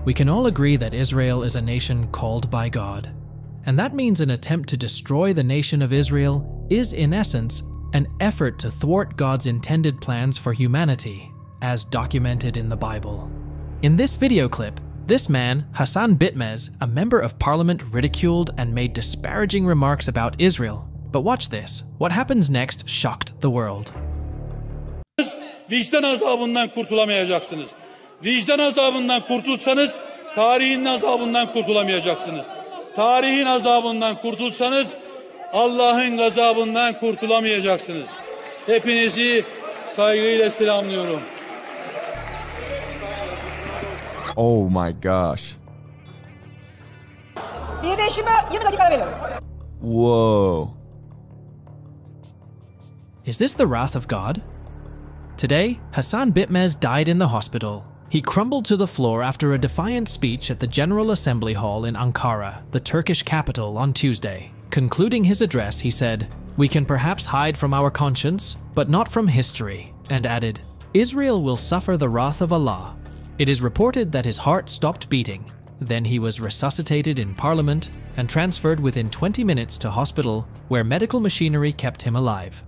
We can all agree that Israel is a nation called by God. And that means an attempt to destroy the nation of Israel is, in essence, an effort to thwart God's intended plans for humanity, as documented in the Bible. In this video clip, this man, Hassan Bitmez, a member of parliament, ridiculed and made disparaging remarks about Israel. But watch this. What happens next shocked the world. Vicdan azabından kurtulamayacaksınız. Vicdan azabından kurtulsanız tarihin azabından kurtulamayacaksınız. Tarihin azabından kurtulsanız Allah'ın gazabından kurtulamayacaksınız. Hepinizi saygıyla selamlıyorum. Oh my gosh. Whoa. Is this the wrath of God? Today, Hassan Bitmez died in the hospital. He crumbled to the floor after a defiant speech at the General Assembly Hall in Ankara, the Turkish capital, on Tuesday. Concluding his address, he said, "We can perhaps hide from our conscience, but not from history," and added, "Israel will suffer the wrath of Allah." It is reported that his heart stopped beating. Then he was resuscitated in parliament and transferred within 20 minutes to hospital, where medical machinery kept him alive.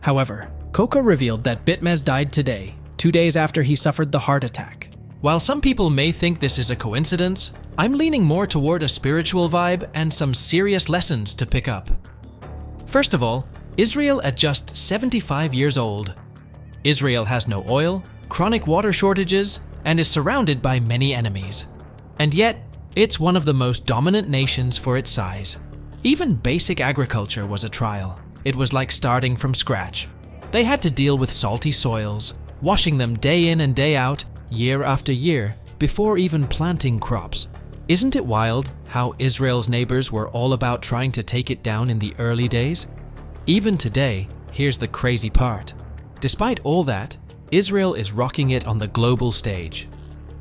However, Coca revealed that Bitmez died today, 2 days after he suffered the heart attack. While some people may think this is a coincidence, I'm leaning more toward a spiritual vibe and some serious lessons to pick up. First of all, Israel at just 75 years old. Israel has no oil, chronic water shortages, and is surrounded by many enemies. And yet, it's one of the most dominant nations for its size. Even basic agriculture was a trial. It was like starting from scratch. They had to deal with salty soils, washing them day in and day out, year after year, before even planting crops. Isn't it wild how Israel's neighbors were all about trying to take it down in the early days? Even today, here's the crazy part. Despite all that, Israel is rocking it on the global stage.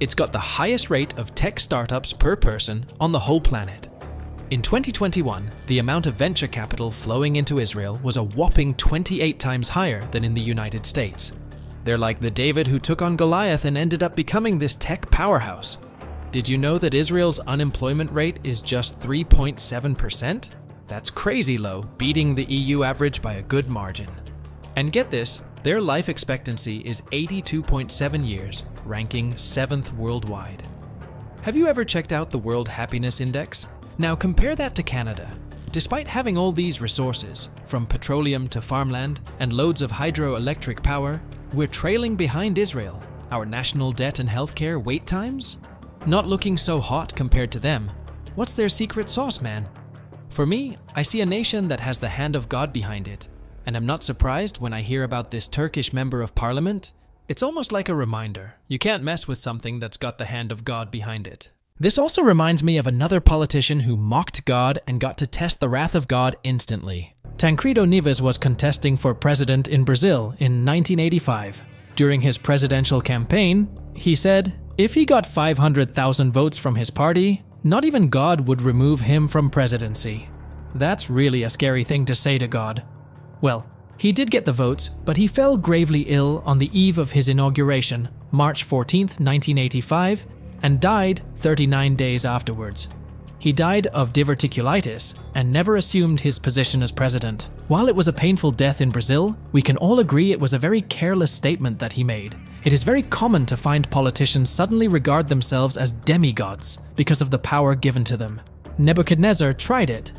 It's got the highest rate of tech startups per person on the whole planet. In 2021, the amount of venture capital flowing into Israel was a whopping 28 times higher than in the United States. They're like the David who took on Goliath and ended up becoming this tech powerhouse. Did you know that Israel's unemployment rate is just 3.7%? That's crazy low, beating the EU average by a good margin. And get this, their life expectancy is 82.7 years, ranking 7th worldwide. Have you ever checked out the World Happiness Index? Now compare that to Canada. Despite having all these resources, from petroleum to farmland and loads of hydroelectric power, we're trailing behind Israel. Our national debt and healthcare wait times? Not looking so hot compared to them. What's their secret sauce, man? For me, I see a nation that has the hand of God behind it. And I'm not surprised when I hear about this Turkish member of parliament. It's almost like a reminder. You can't mess with something that's got the hand of God behind it. This also reminds me of another politician who mocked God and got to test the wrath of God instantly. Tancredo Neves was contesting for president in Brazil in 1985. During his presidential campaign, he said, if he got 500,000 votes from his party, not even God would remove him from presidency. That's really a scary thing to say to God. Well, he did get the votes, but he fell gravely ill on the eve of his inauguration, March 14, 1985, and died 39 days afterwards. He died of diverticulitis and never assumed his position as president. While it was a painful death in Brazil, we can all agree it was a very careless statement that he made. It is very common to find politicians suddenly regard themselves as demigods because of the power given to them. Nebuchadnezzar tried it,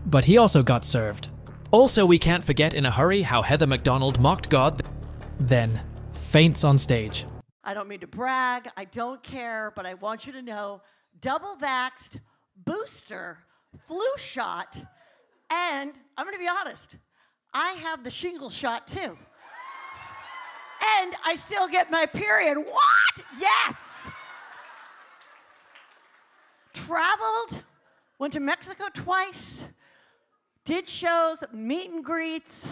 but he also got served. Also, we can't forget in a hurry how Heather McDonald mocked God, then faints on stage. I don't mean to brag, I don't care, but I want you to know, double vaxxed, booster, flu shot, and I'm gonna be honest, I have the shingle shot too. And I still get my period. What? Yes! Traveled, went to Mexico twice, did shows, meet and greets,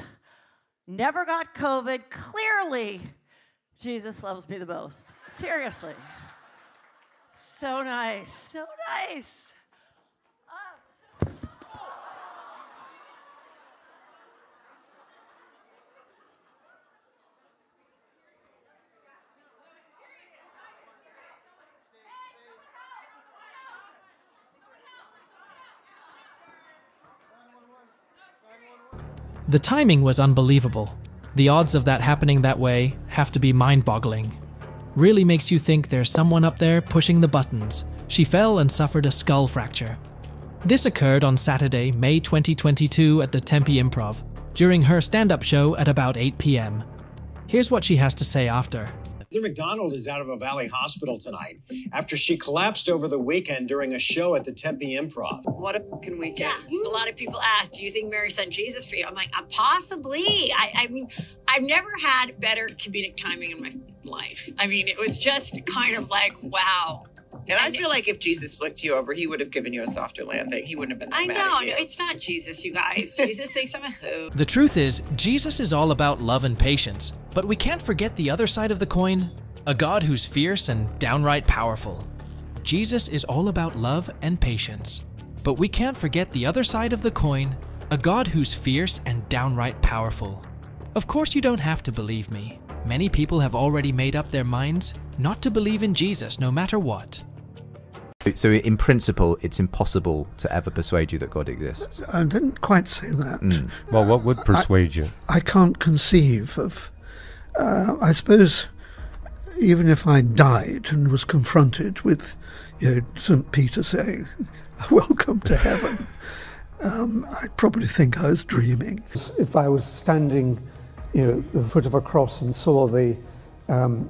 never got COVID. Clearly, Jesus loves me the most. Seriously. So nice, so nice. The timing was unbelievable. The odds of that happening that way have to be mind-boggling. Really makes you think there's someone up there pushing the buttons. She fell and suffered a skull fracture. This occurred on Saturday, May 2022 at the Tempe Improv, during her stand-up show at about 8 p.m. Here's what she has to say after. Heather McDonald is out of a Valley hospital tonight after she collapsed over the weekend during a show at the Tempe Improv. What a fucking weekend. Yeah. A lot of people ask, do you think Mary sent Jesus for you? I'm like, possibly. I mean, I've never had better comedic timing in my life. I mean, it was just kind of like, wow. And I feel like if Jesus flicked you over, he would have given you a softer landing. He wouldn't have been that mad at you. No, it's not Jesus, you guys. Jesus thinks I'm a who. The truth is, Jesus is all about love and patience. But we can't forget the other side of the coin, a God who's fierce and downright powerful. Jesus is all about love and patience. But we can't forget the other side of the coin, a God who's fierce and downright powerful. Of course you don't have to believe me. Many people have already made up their minds not to believe in Jesus no matter what. So in principle, it's impossible to ever persuade you that God exists? I didn't quite say that. Well, what would persuade you? I can't conceive of... I suppose even if I died and was confronted with St. Peter saying, welcome to heaven, I'd probably think I was dreaming. If I was standing at the foot of a cross and saw the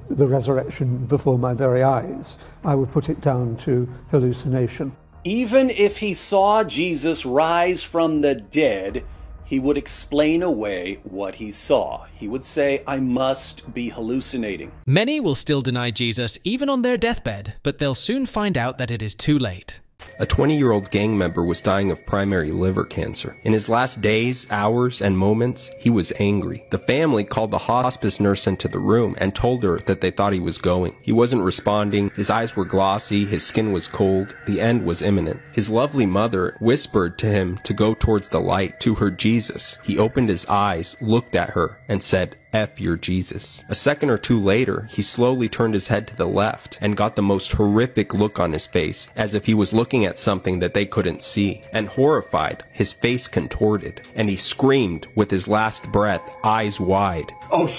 resurrection before my very eyes, I would put it down to hallucination. Even if he saw Jesus rise from the dead, he would explain away what he saw. He would say, I must be hallucinating. Many will still deny Jesus even on their deathbed, but they'll soon find out that it is too late. A 20-year-old gang member was dying of primary liver cancer. In his last days, hours, and moments, he was angry. The family called the hospice nurse into the room and told her that they thought he was going. He wasn't responding, his eyes were glossy, his skin was cold, the end was imminent. His lovely mother whispered to him to go towards the light, to her Jesus. He opened his eyes, looked at her, and said, F your Jesus. A second or two later, he slowly turned his head to the left and got the most horrific look on his face, as if he was looking at something that they couldn't see. And horrified, his face contorted, and he screamed with his last breath, eyes wide. Oh,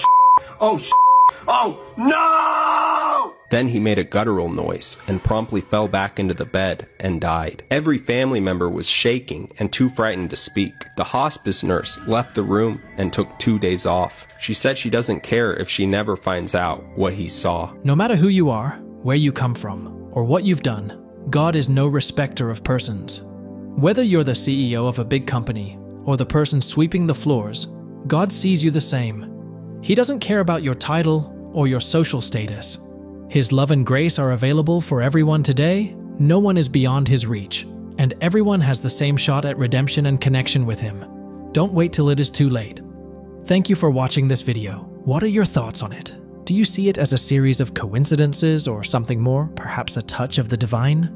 oh, oh, no! Then he made a guttural noise and promptly fell back into the bed and died. Every family member was shaking and too frightened to speak. The hospice nurse left the room and took 2 days off. She said she doesn't care if she never finds out what he saw. No matter who you are, where you come from, or what you've done, God is no respecter of persons. Whether you're the CEO of a big company or the person sweeping the floors, God sees you the same. He doesn't care about your title or your social status. His love and grace are available for everyone today. No one is beyond his reach, and everyone has the same shot at redemption and connection with him. Don't wait till it is too late. Thank you for watching this video. What are your thoughts on it? Do you see it as a series of coincidences or something more, perhaps a touch of the divine?